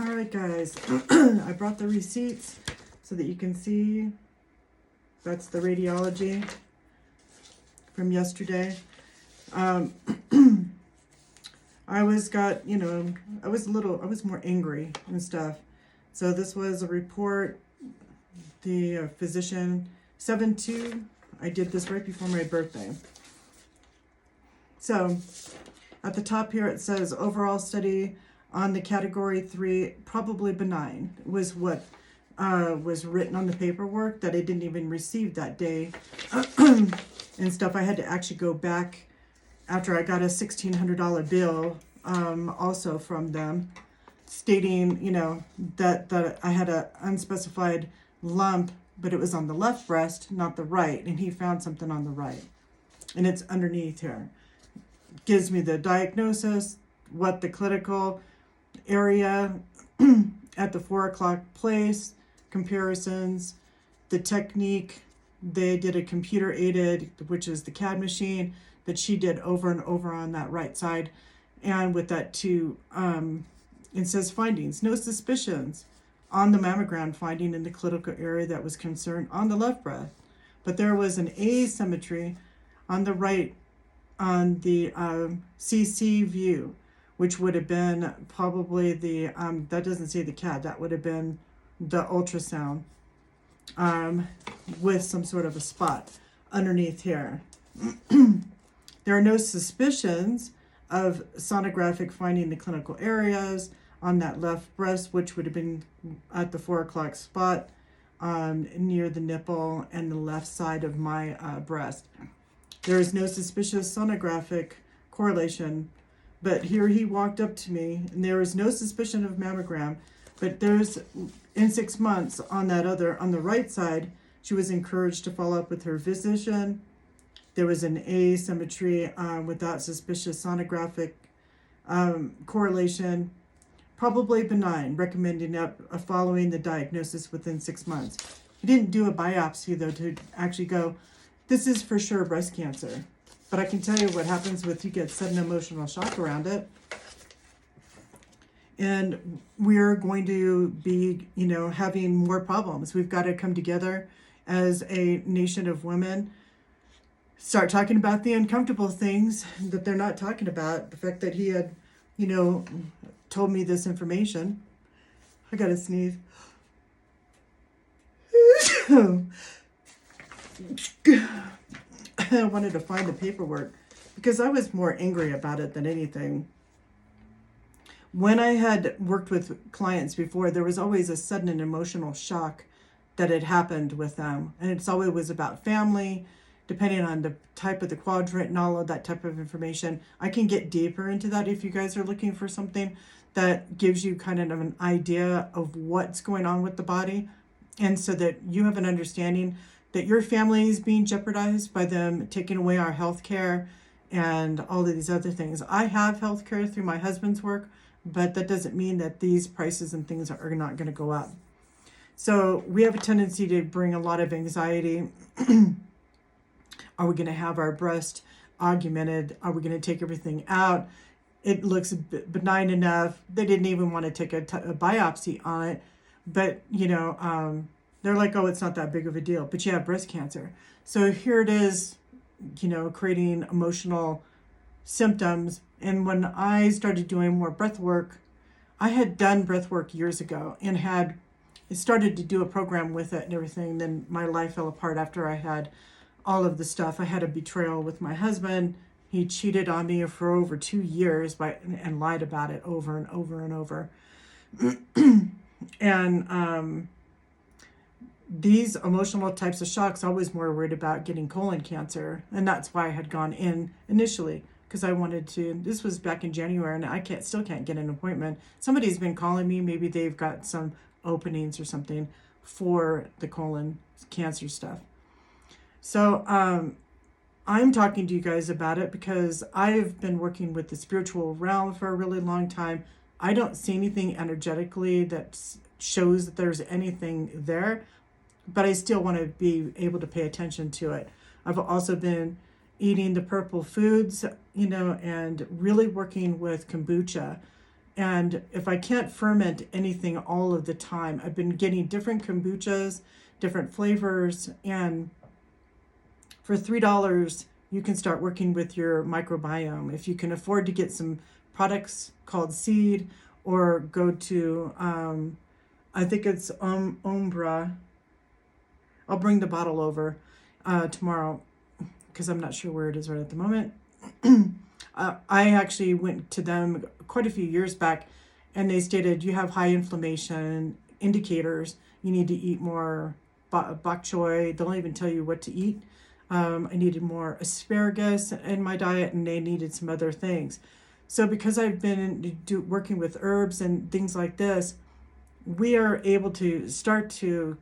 All right, guys, I brought the receipts so that you can see. That's the radiology from yesterday. I I was more angry and stuff. So this was a report, the physician, 7/2. I did this right before my birthday. So at the top here, it says overall study on the category 3, probably benign, was what was written on the paperwork that I didn't even receive that day and stuff. I had to actually go back after I got a $1,600 bill also from them stating, that I had a unspecified lump, but it was on the left breast, not the right, and he found something on the right. And it's underneath here. Gives me the diagnosis, what the clinical area at the 4 o'clock place, comparisons, the technique. They did a computer aided, which is the CAD machine that she did over and over on that right side. And with that too, it says findings, no suspicions on the mammogram finding in the clinical area that was concerned on the left breast, but there was an asymmetry on the right on the CC view, which would have been probably the, that doesn't say the CAD, that would have been the ultrasound with some sort of a spot underneath here. There are no suspicions of sonographic finding the clinical areas on that left breast, which would have been at the 4 o'clock spot near the nipple and the left side of my breast. There is no suspicious sonographic correlation, but here he walked up to me and there is no suspicion of mammogram, but there's in 6 months on the right side, she was encouraged to follow up with her physician. There was an asymmetry without suspicious sonographic correlation, probably benign, recommending following the diagnosis within 6 months. He didn't do a biopsy though to actually go, this is for sure breast cancer. But I can tell you what happens with you get sudden emotional shock around it. And we're going to be, having more problems. We've got to come together as a nation of women, start talking about the uncomfortable things that they're not talking about. The fact that he had, told me this information. I gotta sneeze. I wanted to find the paperwork because I was more angry about it than anything. When I had worked with clients before, there was always a sudden and emotional shock that had happened with them. And it's always was about family, depending on the type of the quadrant and all of that type of information. I can get deeper into that if you guys are looking for something that gives you kind of an idea of what's going on with the body. And so that you have an understanding that your family is being jeopardized by them taking away our health care and all of these other things. I have health care through my husband's work, but that doesn't mean that these prices and things are not going to go up. So we have a tendency to bring a lot of anxiety. Are we going to have our breast augmented? Are we going to take everything out? It looks benign enough. They didn't even want to take a biopsy on it. But, they're like, oh, it's not that big of a deal. But you have breast cancer. So here it is, creating emotional symptoms. And when I started doing more breath work, I had done breath work years ago and had started to do a program with it and everything. Then my life fell apart after I had all of the stuff. I had a betrayal with my husband. He cheated on me for over 2 years and lied about it over and over and over. And these emotional types of shocks, I was more worried about getting colon cancer. And that's why I had gone in initially, because I wanted to. This was back in January and I still can't get an appointment. Somebody's been calling me. Maybe they've got some openings or something for the colon cancer stuff. So I'm talking to you guys about it because I've been working with the spiritual realm for a really long time. I don't see anything energetically that shows that there's anything there, but I still want to be able to pay attention to it. I've also been eating the purple foods, and really working with kombucha And if I can't ferment anything all of the time, I've been getting different kombuchas, different flavors, and for $3, you can start working with your microbiome. If you can afford to get some products called Seed, or go to, I think it's Umbra. I'll bring the bottle over tomorrow because I'm not sure where it is right at the moment. I actually went to them quite a few years back, and they stated you have high inflammation indicators. You need to eat more bok choy. They'll even tell you what to eat. I needed more asparagus in my diet, and they needed some other things. So because I've been working with herbs and things like this, we are able to start to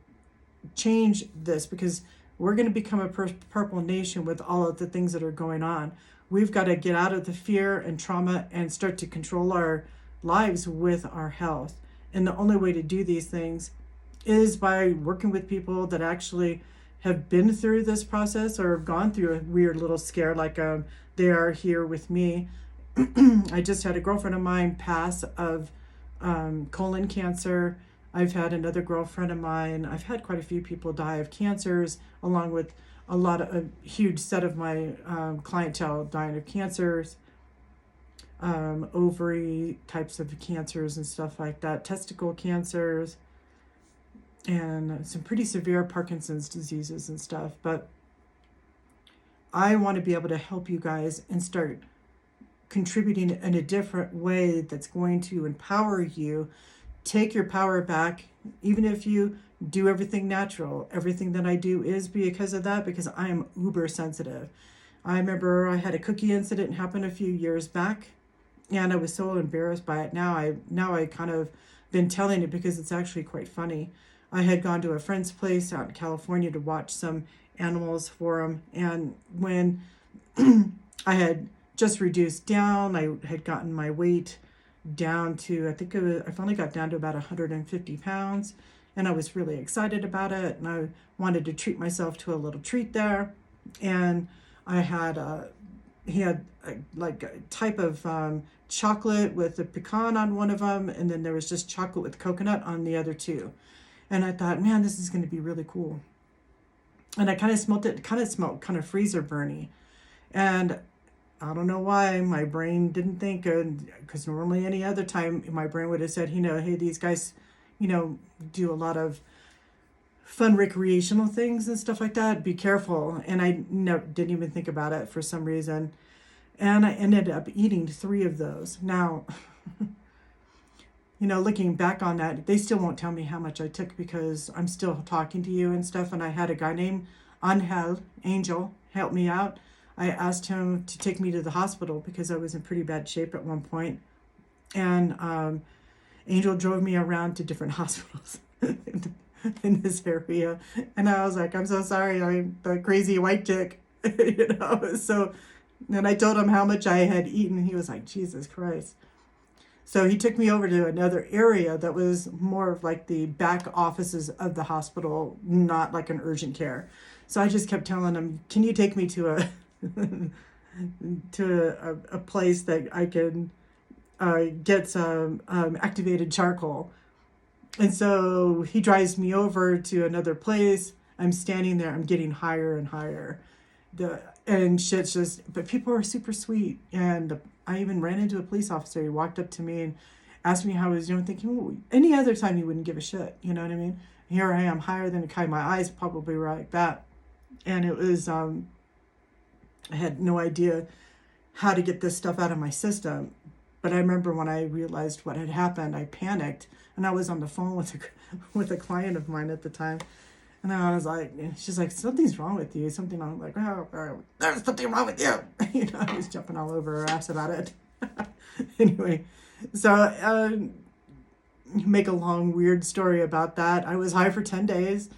change this, because we're going to become a purple nation with all of the things that are going on. We've got to get out of the fear and trauma and start to control our lives with our health. And the only way to do these things is by working with people that actually have been through this process or have gone through a weird little scare like they are here with me. I just had a girlfriend of mine pass of colon cancer. I've had another girlfriend of mine. I've had quite a few people die of cancers, along with a huge set of my clientele dying of cancers, ovary types of cancers and stuff like that, testicle cancers, and some pretty severe Parkinson's diseases and stuff. But I want to be able to help you guys and start contributing in a different way that's going to empower you. Take your power back, even if you do everything natural. Everything that I do is because of that, because I am uber sensitive. I remember I had a cookie incident happen a few years back, and I was so embarrassed by it. Now I kind of been telling it because it's actually quite funny. I had gone to a friend's place out in California to watch some animals for him, and when I had just reduced down, I had gotten my weight down to, I finally got down to about 150 pounds, and I was really excited about it, and I wanted to treat myself to a little treat there. And I had he had like a type of chocolate with a pecan on one of them, and then there was just chocolate with coconut on the other two. And I thought, man, this is going to be really cool. And I kind of smelled it. It kind of smelled kind of freezer burny, and I don't know why my brain didn't think, because normally any other time my brain would have said, hey, these guys, do a lot of fun recreational things and stuff like that. Be careful. And I didn't even think about it for some reason. And I ended up eating 3 of those. Now, looking back on that, they still won't tell me how much I took because I'm still talking to you and stuff. And I had a guy named Angel, help me out. I asked him to take me to the hospital because I was in pretty bad shape at one point. And Angel drove me around to different hospitals in this area. And I was like, I'm so sorry, I'm the crazy white chick. So, and I told him how much I had eaten. He was like, Jesus Christ. So he took me over to another area that was more of like the back offices of the hospital, not like an urgent care. So I just kept telling him, can you take me to a a place that I can get some activated charcoal. And so he drives me over to another place. I'm standing there, I'm getting higher and higher. And shit's just, but people are super sweet. And I even ran into a police officer. He walked up to me and asked me how I was doing, thinking, well, any other time you wouldn't give a shit, you know what I mean? Here I am, higher than a kite. My eyes probably were like that. And it was, I had no idea how to get this stuff out of my system. But I remember when I realized what had happened, I panicked. And I was on the phone with a client of mine at the time. And I was like, she's like, something's wrong with you. Something. I'm like, oh, there's something wrong with you. I was jumping all over her ass about it. Anyway, so make a long, weird story about that. I was high for 10 days.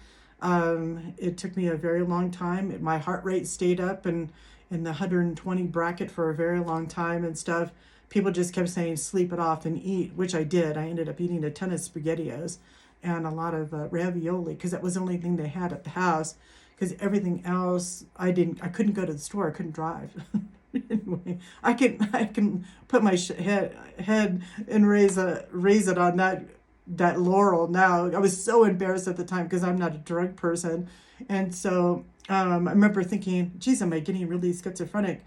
It took me a very long time. My heart rate stayed up and in the 120 bracket for a very long time and stuff. People just kept saying, sleep it off and eat, which I did. I ended up eating a ton of SpaghettiOs and a lot of ravioli because that was the only thing they had at the house, because everything else I couldn't go to the store. I couldn't drive. Anyway, I can put my head and raise it on that laurel now. I was so embarrassed at the time because I'm not a drug person, and so I remember thinking, "Geez, am I getting really schizophrenic?"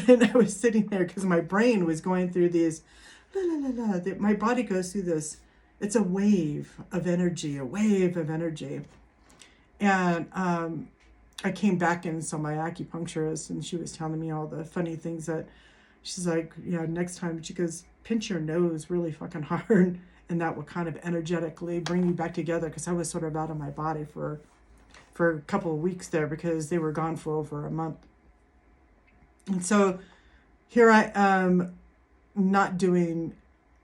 And I was sitting there because my brain was going through these, la la la la. My body goes through this. It's a wave of energy, and I came back and saw my acupuncturist, and she was telling me all the funny things that she's like, next time she goes, pinch your nose really fucking hard, and that will kind of energetically bring you back together, because I was sort of out of my body for a couple of weeks there because they were gone for over a month. And so here I am not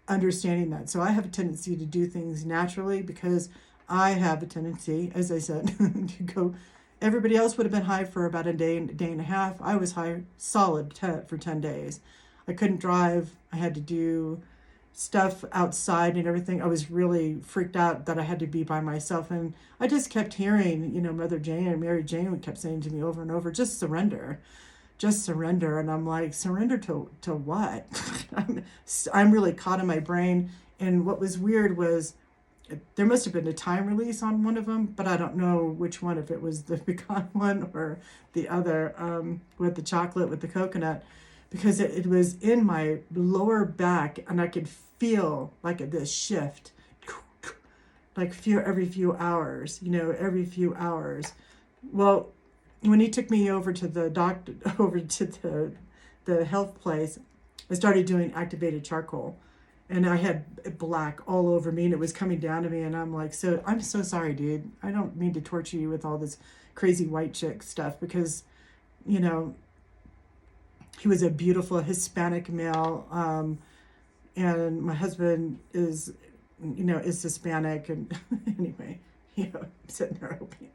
understanding that. So I have a tendency to do things naturally because I have a tendency, as I said, to go. Everybody else would have been high for about a day and a half. I was high solid for 10 days. I couldn't drive. I had to do stuff outside and everything. I was really freaked out that I had to be by myself. And I just kept hearing, Mother Jane and Mary Jane kept saying to me over and over, just surrender. Just surrender. And I'm like, surrender to what? I'm really caught in my brain. And what was weird was there must have been a time release on one of them, but I don't know which one, if it was the pecan one or the other, with the chocolate with the coconut, because it was in my lower back and I could feel like this shift, like every few hours. Well, when he took me over to the doctor, over to the health place, I started doing activated charcoal. And I had black all over me, and it was coming down to me. And I'm like, I'm so sorry, dude. I don't mean to torture you with all this crazy white chick stuff, because, he was a beautiful Hispanic male. And my husband is Hispanic. And anyway, I'm sitting there hoping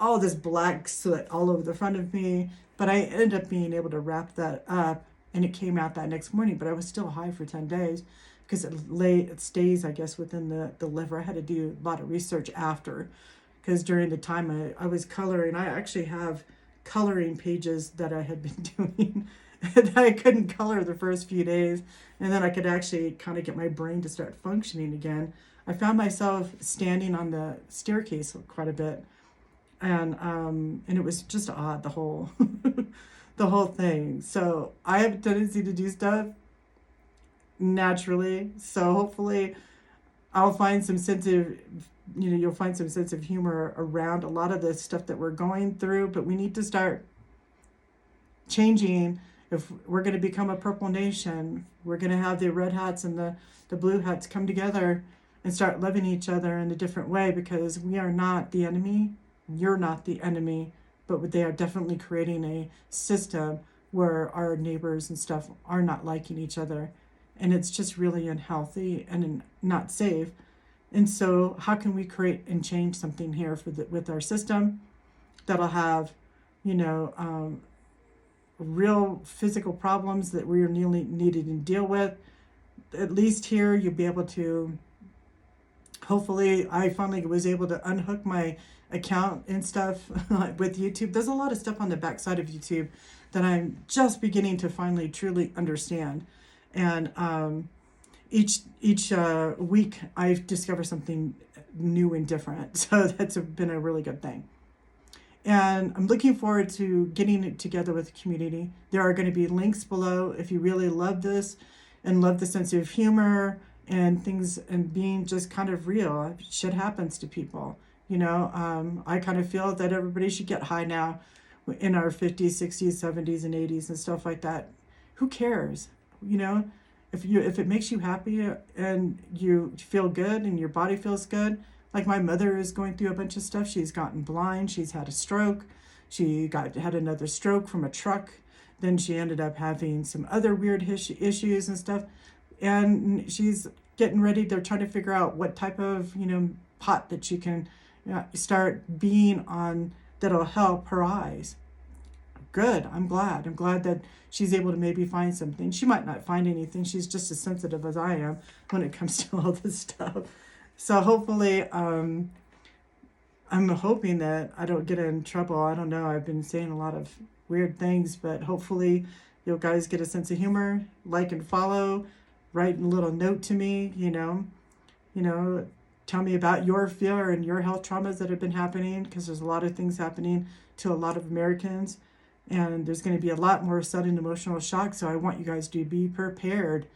all this black soot all over the front of me. But I ended up being able to wrap that up. And it came out that next morning, but I was still high for 10 days because it stays, I guess, within the liver. I had to do a lot of research after, because during the time I was coloring, I actually have coloring pages that I had been doing that I couldn't color the first few days. And then I could actually kind of get my brain to start functioning again. I found myself standing on the staircase quite a bit. And it was just odd, the whole the whole thing. So I have a tendency to do stuff naturally. So hopefully I'll find some sense of, you'll find some sense of humor around a lot of the stuff that we're going through. But we need to start changing. If we're going to become a purple nation, we're going to have the red hats and the blue hats come together and start loving each other in a different way, because we are not the enemy. You're not the enemy. But they are definitely creating a system where our neighbors and stuff are not liking each other. And it's just really unhealthy and not safe. And so how can we create and change something here with our system that'll have, real physical problems that we're needed to deal with? At least here you'll be able to, hopefully I finally was able to unhook my account and stuff with YouTube. There's a lot of stuff on the backside of YouTube that I'm just beginning to finally truly understand. And each week I've discovered something new and different. So that's been a really good thing. And I'm looking forward to getting it together with the community. There are going to be links below if you really love this and love the sense of humor and things and being just kind of real. Shit happens to people. I kind of feel that everybody should get high now in our 50s, 60s, 70s, and 80s and stuff like that. Who cares? If it makes you happy and you feel good and your body feels good. Like my mother is going through a bunch of stuff. She's gotten blind. She's had a stroke. She had another stroke from a truck. Then she ended up having some other weird issues and stuff. And she's getting ready. They're trying to figure out what type of, pot that she can start being on that'll help her eyes. Good. I'm glad that she's able to maybe find something. She might not find anything. She's just as sensitive as I am when it comes to all this stuff. So hopefully, I'm hoping that I don't get in trouble. I don't know. I've been saying a lot of weird things, but hopefully You guys get a sense of humor, like and follow, write a little note to me, you know, tell me about your fear and your health traumas that have been happening, because there's a lot of things happening to a lot of Americans, and there's going to be a lot more sudden emotional shock. So I want you guys to be prepared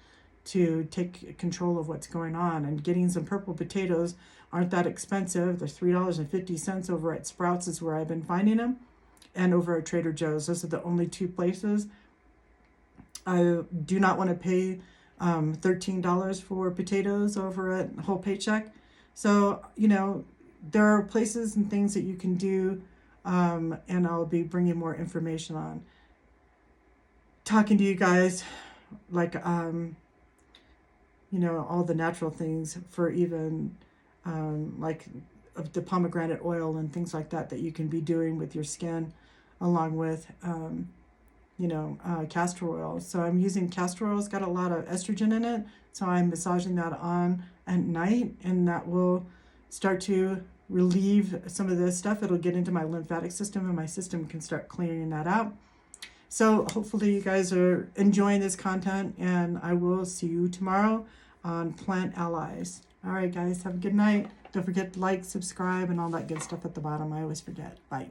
to take control of what's going on. And getting some purple potatoes aren't that expensive. They're $3.50 over at Sprouts is where I've been finding them, and over at Trader Joe's. Those are the only two places. I do not want to pay $13 for potatoes over at Whole Paycheck. So, there are places and things that you can do, and I'll be bringing more information on. Talking to you guys, like, all the natural things for even, like the pomegranate oil and things like that you can be doing with your skin, along with, castor oil. So I'm using castor oil. It's got a lot of estrogen in it. So I'm massaging that on at night, and that will start to relieve some of this stuff. It'll get into my lymphatic system, and my system can start clearing that out. So hopefully you guys are enjoying this content, and I will see you tomorrow on Plant Allies. All right, guys, have a good night. Don't forget to like, subscribe, and all that good stuff at the bottom. I always forget. Bye.